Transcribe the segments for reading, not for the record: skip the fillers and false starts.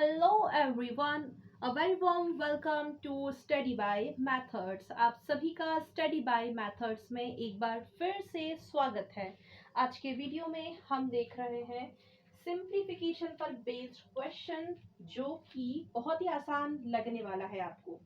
Hello everyone, a very warm welcome to Study by Methods। आप सभी का Study by Methods में एक बार फिर से स्वागत है। आज के वीडियो में हम देख रहे हैं सिंप्लीफिकेशन पर बेस्ड क्वेश्चन, जो कि बहुत ही आसान लगने वाला है आपको।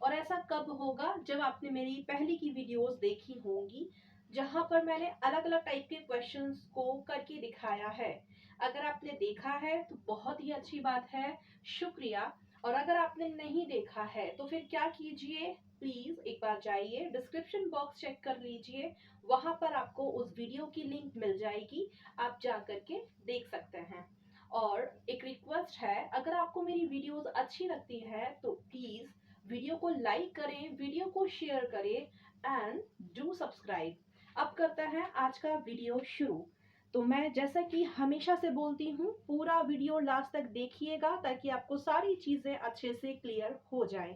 और ऐसा कब होगा? जब आपने मेरी पहले की वीडियोस देखी होंगी, जहां पर मैंने अलग अलग टाइप के क्वेश्चंस को करके दिखाया है। अगर आपने देखा है तो बहुत ही अच्छी बात है, शुक्रिया। और अगर आपने नहीं देखा है तो फिर क्या कीजिए, प्लीज एक बार जाइए डिस्क्रिप्शन बॉक्स चेक कर लीजिए, वहां पर आपको उस वीडियो की लिंक मिल जाएगी, आप जा करके देख सकते हैं। और एक रिक्वेस्ट है, अगर आपको मेरी वीडियोस अच्छी लगती है तो प्लीज वीडियो को लाइक करें, वीडियो को शेयर करें एंड डू सब्सक्राइब। अब करते हैं आज का वीडियो शुरू। तो मैं जैसा कि हमेशा से बोलती हूँ, पूरा वीडियो लास्ट तक देखिएगा ताकि आपको सारी चीजें अच्छे से क्लियर हो जाएं।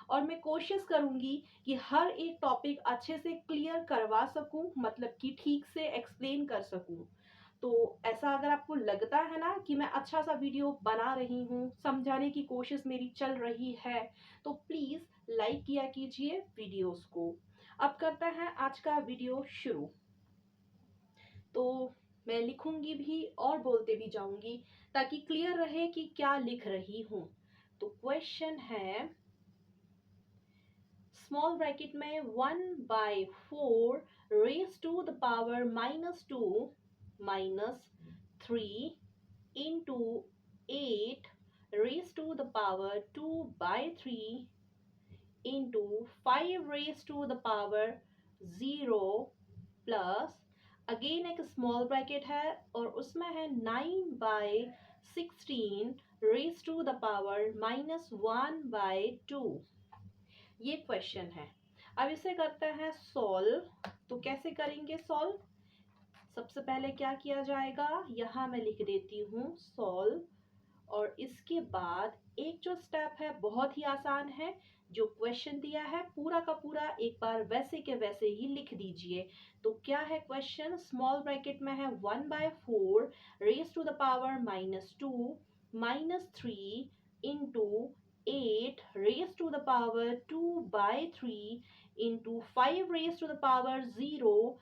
और मैं कोशिश करूंगी कि हर एक टॉपिक अच्छे से क्लियर करवा सकूं, मतलब कि ठीक से एक्सप्लेन कर सकूं। तो ऐसा अगर आपको लगता है ना कि मैं अच्छा सा वीडियो बना रही हूँ, समझाने की कोशिश मेरी चल रही है, तो प्लीज लाइक किया कीजिए वीडियोस को। अब करते हैं आज का वीडियो शुरू। तो मैं लिखूंगी भी और बोलते भी जाऊंगी ताकि क्लियर रहे कि क्या लिख रही हूं। तो क्वेश्चन है, स्मॉल ब्रैकेट में 1/4 raise to the power -2 -3 into 8 raise to the power 2/3 into 5 raise to the power 0 plus again एक स्मॉल ब्रैकेट है और उसमें है 9/16 रेज टू द पावर -1/2। ये क्वेश्चन है। अब इसे करते हैं सॉल्व। तो कैसे करेंगे सॉल्व? सबसे पहले क्या किया जाएगा, यहाँ मैं लिख देती हूँ सॉल्व। और इसके बाद एक जो स्टेप है बहुत ही आसान है, जो क्वेश्चन दिया है पूरा का पूरा एक बार वैसे के वैसे ही लिख दीजिए। तो क्या है क्वेश्चन? स्मॉल ब्रैकेट में है 1/4 raise to the power -2 -3 into 8 raise to the power 2/3 into 5 raise to the power 0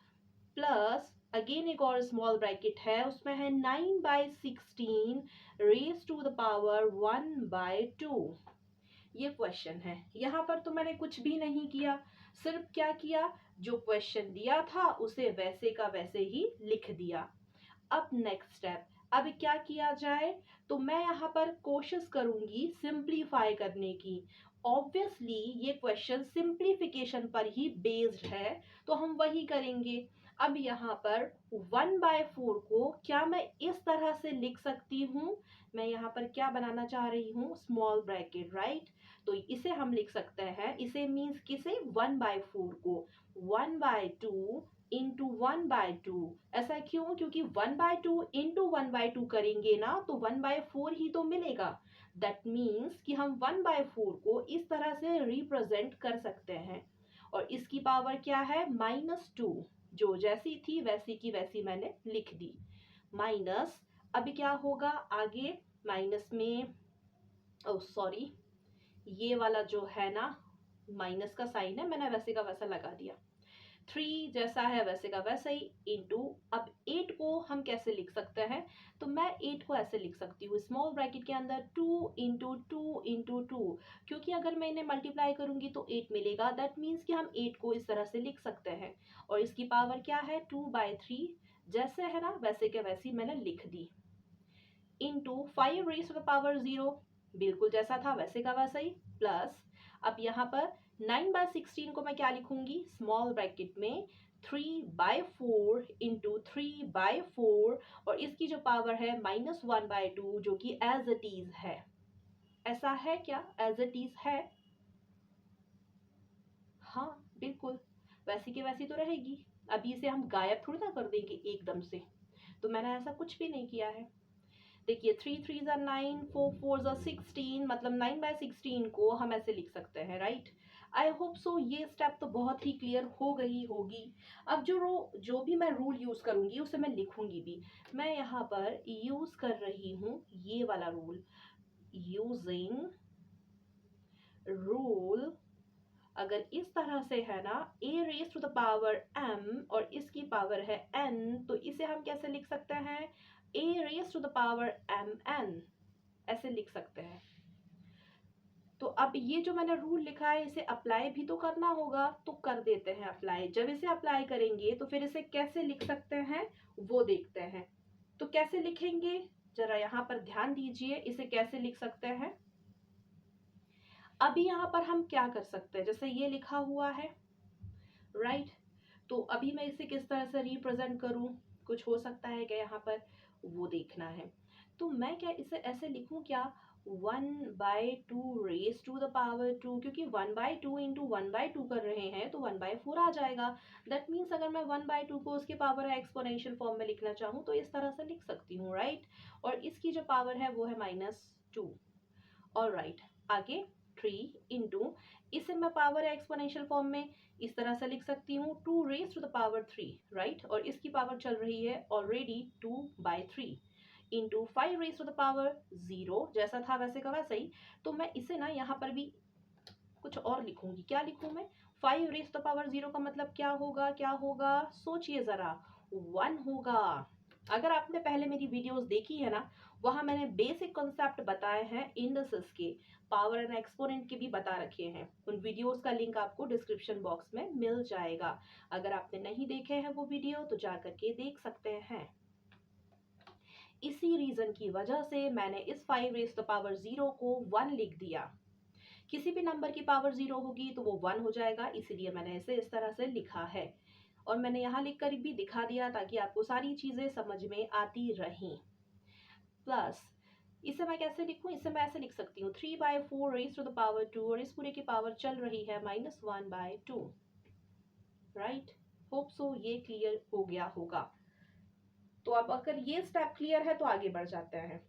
plus again एक और स्मॉल ब्रैकेट है, उसमें है 9/16 रेज टू द पावर 1/2। ये क्वेश्चन है। यहाँ पर तो मैंने कुछ भी नहीं किया, सिर्फ क्या किया, जो क्वेश्चन दिया था उसे वैसे का वैसे ही लिख दिया। अब नेक्स्ट स्टेप, अब क्या किया जाए? तो मैं यहाँ पर कोशिश करूंगी सिंप्लीफाई करने की। ऑब्वियसली ये क्वेश्चन सिंप्लीफिकेशन पर ही बेस्ड है, तो हम वही करेंगे। अब यहाँ पर 1/4 को क्या मैं इस तरह से लिख सकती हूँ? मैं यहाँ पर क्या बनाना चाह रही हूँ? Small bracket, right? तो इसे हम लिख सकते हैं, इसे मीन्स किसे? 1/4 को 1/2 इंटू 1/2। ऐसा क्यों? क्योंकि 1/2 इंटू 1/2 करेंगे ना तो 1/4 ही तो मिलेगा। दैट मीन्स कि हम 1/4 को इस तरह से रिप्रेजेंट कर सकते हैं। और इसकी पावर क्या है? -2। जो जैसी थी वैसी की वैसी मैंने लिख दी। माइनस, अभी क्या होगा आगे? माइनस में, ओ सॉरी, ये वाला जो है ना, माइनस का साइन है, मैंने वैसे का वैसा लगा दिया। 3 जैसा है वैसे का वैसा ही इंटू, अब 8 को हम कैसे लिख सकते हैं? तो मैं 8 को ऐसे लिख सकती हूँ स्मॉल ब्रैकेट के अंदर 2 इंटू 2 इंटू 2, क्योंकि अगर मैं इन्हें मल्टीप्लाई करूंगी तो 8 मिलेगा। दैट मीन्स कि हम 8 को इस तरह से लिख सकते हैं। और इसकी पावर क्या है? 2/3, जैसे है ना वैसे के वैसी मैंने लिख दी। Into 5 raise to the power 0, बिल्कुल जैसा था वैसे का वैसा ही, प्लस अब यहाँ पर 9/16 को मैं क्या लिखूंगी? स्मॉल ब्रैकेट में 3/4 इंटू 3/4, और इसकी जो पावर है -1/2, जो कि एज इट इज है। ऐसा है क्या? एज इट इज है। हाँ बिल्कुल, वैसी की वैसी तो रहेगी। अभी इसे हम गायब थोड़ी ना कर देंगे एकदम से, तो मैंने ऐसा कुछ भी नहीं किया है। देखिए 3 3 ज़ा 9, 4 4 ज़ा 16, मतलब 9/16 को हम ऐसे लिख सकते हैं, राइट? आई होप सो ये स्टेप तो बहुत ही क्लियर हो गई होगी। अब जो भी मैं रूल यूज करूंगी उसे मैं लिखूंगी भी। मैं यहाँ पर यूज कर रही हूँ ये वाला रूल। यूजिंग रूल, अगर इस तरह से है ना a raise to the power m और इसकी पावर है n, तो इसे हम कैसे लिख सकते हैं, a raise to the power mn, ऐसे लिख सकते हैं। तो अब ये जो मैंने रूल लिखा है इसे अप्लाई भी तो करना होगा, तो कर देते हैं अप्लाई। जब इसे अप्लाई करेंगे तो फिर इसे कैसे लिख सकते हैं वो देखते हैं। तो कैसे लिखेंगे, जरा यहाँ पर ध्यान दीजिए, इसे कैसे लिख सकते हैं। अभी यहाँ पर हम क्या कर सकते हैं, जैसे ये लिखा हुआ है राइट, तो अभी मैं इसे किस तरह से रिप्रेजेंट करूं, कुछ हो सकता है क्या यहाँ पर, वो देखना है। तो मैं क्या इसे ऐसे लिखूं क्या, 1/2 रेज टू द पावर 2, क्योंकि 1/2 इंटू 1/2 कर रहे हैं तो 1/4 आ जाएगा। दैट मीन्स अगर मैं 1/2 को उसके पावर एक्सपोनेंशियल फॉर्म में लिखना चाहूँ तो इस तरह से लिख सकती हूँ राइट। और इसकी जो पावर है वो है -2। ऑल राइट, आगे 3 इंटू, इसे मैं पावर एक्सपोनेंशियल फॉर्म में इस तरह से लिख सकती हूँ 2 raise to the power 3 right, और इसकी पावर चल रही है already 2/3 into 5 raise to the power 0, जैसा था वैसे का वैसा ही। तो मैं इसे ना यहाँ पर भी कुछ और लिखूंगी, क्या लिखूं मैं, 5 रेज टू द पावर 0 का मतलब क्या होगा, क्या होगा, सोचिए जरा, 1 होगा। अगर आपने पहले मेरी वीडियोस देखी है ना, वहां मैंने बेसिक कॉन्सेप्ट बताए हैं इंडसेस के, पावर एंड एक्सपोनेंट के भी बता रखे हैं। उन वीडियोस का लिंक आपको डिस्क्रिप्शन बॉक्स में मिल जाएगा। अगर आपने नहीं देखे हैं वो वीडियो तो जा करके देख सकते हैं। इसी रीजन की वजह से मैंने इस 5 रेज टू द पावर 0 को 1 लिख दिया। किसी भी नंबर की पावर 0 होगी तो वो 1 हो जाएगा, इसीलिए मैंने इसे इस तरह से लिखा है। और मैंने यहाँ लिख कर भी दिखा दिया ताकि आपको सारी चीजें समझ में आती रहें। प्लस इसे मैं कैसे लिखूं, इसे मैं ऐसे लिख सकती हूँ 3/4 रेज टू द पावर 2, और इस पूरे की पावर चल रही है -1/2 राइट। होप सो ये क्लियर हो गया होगा। तो अब अगर ये स्टेप क्लियर है तो आगे बढ़ जाते हैं।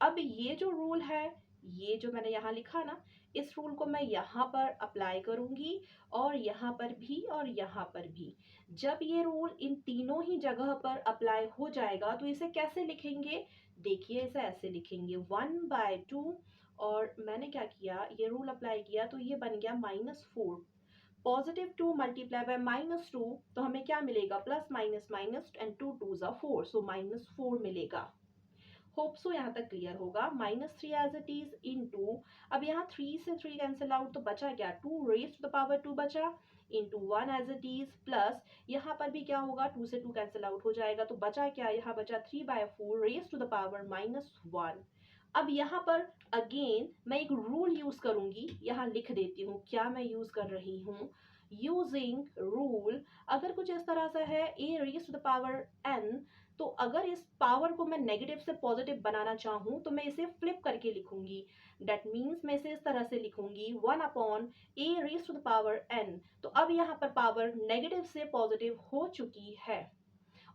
अब ये जो रूल है, ये जो मैंने यहाँ लिखा ना, इस रूल को मैं यहाँ पर अप्लाई करूंगी और यहाँ पर भी और यहाँ पर भी। जब ये रूल इन तीनों ही जगह पर अप्लाई हो जाएगा तो इसे कैसे लिखेंगे, देखिए इसे ऐसे लिखेंगे 1/2, और मैंने क्या किया, ये रूल अप्लाई किया तो ये बन गया -4। +2 मल्टीप्लाई बाय -2, तो हमें क्या मिलेगा, प्लस माइनस माइनस एंड 2 2 ज़ा 4, सो -4 मिलेगा। होप सो यहाँ तक क्लियर होगा। -3 एज इट इज इंटू, अब यहाँ 3 से 3 कैंसिल आउट तो बचा क्या, 2 रेज टू द पावर 2 बचा, into 1 as it is, plus यहाँ पर भी क्या होगा, 2 से 2 कैंसिल आउट हो जाएगा तो बचा क्या, यहाँ बचा 3/4 रेज टू द पावर -1। अब यहाँ पर अगेन मैं एक रूल यूज करूंगी, यहाँ लिख देती हूँ क्या मैं यूज कर रही हूँ, यूजिंग रूल। अगर कुछ इस तरह से है a raise to the power n, तो अगर इस पावर को मैं नेगेटिव से पॉजिटिव बनाना चाहूँ तो मैं इसे फ्लिप करके लिखूंगी। डेट मीन्स मैं इसे इस तरह से लिखूंगी 1/a raise to the power n। तो अब यहाँ पर पावर नेगेटिव से पॉजिटिव हो चुकी है,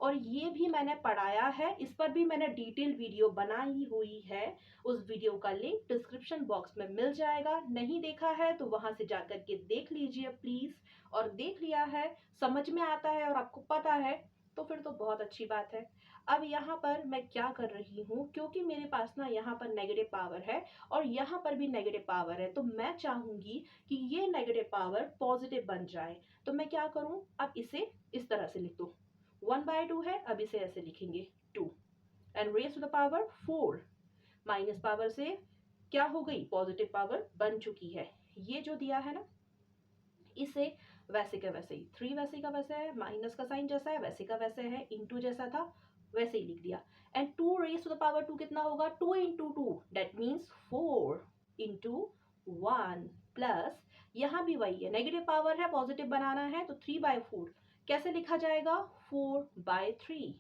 और ये भी मैंने पढ़ाया है, इस पर भी मैंने डिटेल वीडियो बनाई हुई है। उस वीडियो का लिंक डिस्क्रिप्शन बॉक्स में मिल जाएगा, नहीं देखा है तो वहां से जाकर के देख लीजिए प्लीज। और देख लिया है, समझ में आता है और आपको पता है तो फिर तो बहुत अच्छी बात है। अब यहाँ पर मैं क्या कर रही हूँ, क्योंकि मेरे पास ना यहाँ पर नेगेटिव पावर है और यहाँ पर भी नेगेटिव पावर है, तो मैं चाहूंगी कि ये नेगेटिव पावर पॉजिटिव बन जाए। तो मैं क्या करूँ, अब इसे इस तरह से लिख दूँ, 1/2 है, अब इसे ऐसे लिखेंगे 2 and raise to the power 4, minus power से क्या हो गई, पॉजिटिव पावर बन चुकी है। ये जो दिया है ना, इसे वैसे का वैसे ही, 3 वैसे का वैसे है, माइनस का साइन जैसा है वैसे का वैसे है, इंटू जैसा था वैसे ही लिख दिया। And 2 raise to the power 2 कितना होगा, 2 into 2, that means 4 into 1, plus यहाँ भी वही है, नेगेटिव पावर है पॉजिटिव बनाना है तो 3/4 कैसे लिखा जाएगा, 4/3,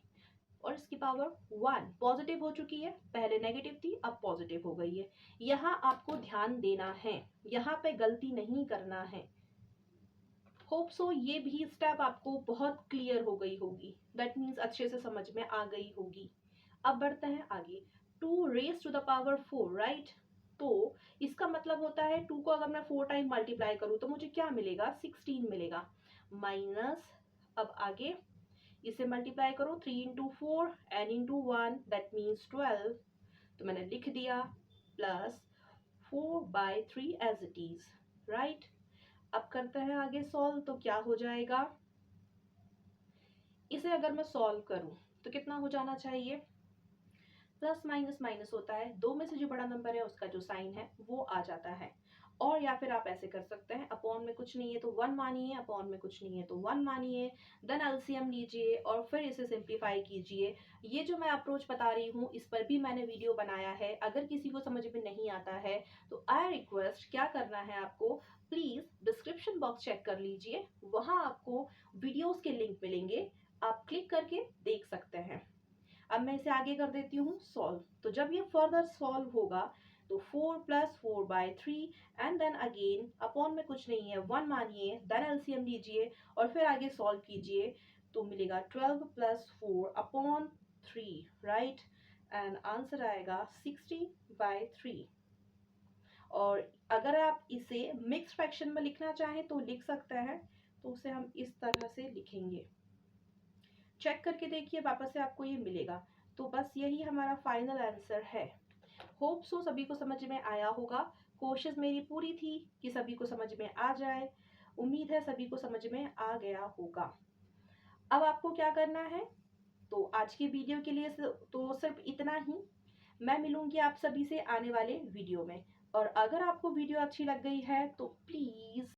और इसकी पावर 1 पॉजिटिव हो चुकी है, पहले नेगेटिव थी अब पॉजिटिव हो गई है। यहाँ आपको ध्यान देना है, यहाँ पे गलती नहीं करना है। होप सो ये भी स्टेप आपको बहुत क्लियर हो गई होगी, दैट मीन्स अच्छे से समझ में आ गई होगी। अब बढ़ते हैं आगे, 2 raise to the power 4 right. तो इसका मतलब होता है 2 को अगर मैं 4 टाइम मल्टीप्लाई करूँ तो मुझे क्या मिलेगा, 16 मिलेगा, माइनस, अब आगे इसे मल्टीप्लाई करो 3 into 4 and into 1, that means 12, तो मैंने लिख दिया, plus 4/3 as it is, right. अब करते हैं आगे सॉल्व, तो क्या हो जाएगा, इसे अगर मैं सॉल्व करूं तो कितना हो जाना चाहिए, प्लस माइनस माइनस होता है, दो में से जो बड़ा नंबर है उसका जो साइन है वो आ जाता है। और या फिर आप ऐसे कर सकते हैं, अपॉन में कुछ नहीं है तो वन मानिए, अपॉन में कुछ नहीं है तो वन मानिए, देन एलसीएम लीजिए और फिर इसे सिंप्लीफाई कीजिए। ये जो मैं अप्रोच बता रही हूँ इस पर भी मैंने वीडियो बनाया है, अगर किसी को समझ में नहीं आता है तो आई रिक्वेस्ट, क्या करना है आपको, प्लीज डिस्क्रिप्शन बॉक्स चेक कर लीजिए, वहां आपको वीडियोस के लिंक मिलेंगे, आप क्लिक करके देख सकते हैं। अब मैं इसे आगे कर देती हूँ सॉल्व, तो जब ये फर्दर सॉल्व होगा तो 4 + 4/3 एंड देन अगेन अपॉन में कुछ नहीं है, वन मानिए, देन एलसीएम लीजिए और फिर आगे सॉल्व कीजिए, तो मिलेगा 12 + 4/3, राइट। एंड आंसर आएगा 60/3। और अगर आप इसे मिक्स फ्रैक्शन में लिखना चाहें तो लिख सकते हैं, तो उसे हम इस तरह से लिखेंगे, चेक करके देखिए वापस से आपको ये मिलेगा। तो बस यही हमारा फाइनल आंसर है। होप सो सभी को समझ में आया होगा, कोशिश मेरी पूरी थी कि सभी को समझ में आ जाए, उम्मीद है सभी को समझ में आ गया होगा। अब आपको क्या करना है, तो आज की वीडियो के लिए तो सिर्फ इतना ही, मैं मिलूंगी आप सभी से आने वाले वीडियो में। और अगर आपको वीडियो अच्छी लग गई है तो प्लीज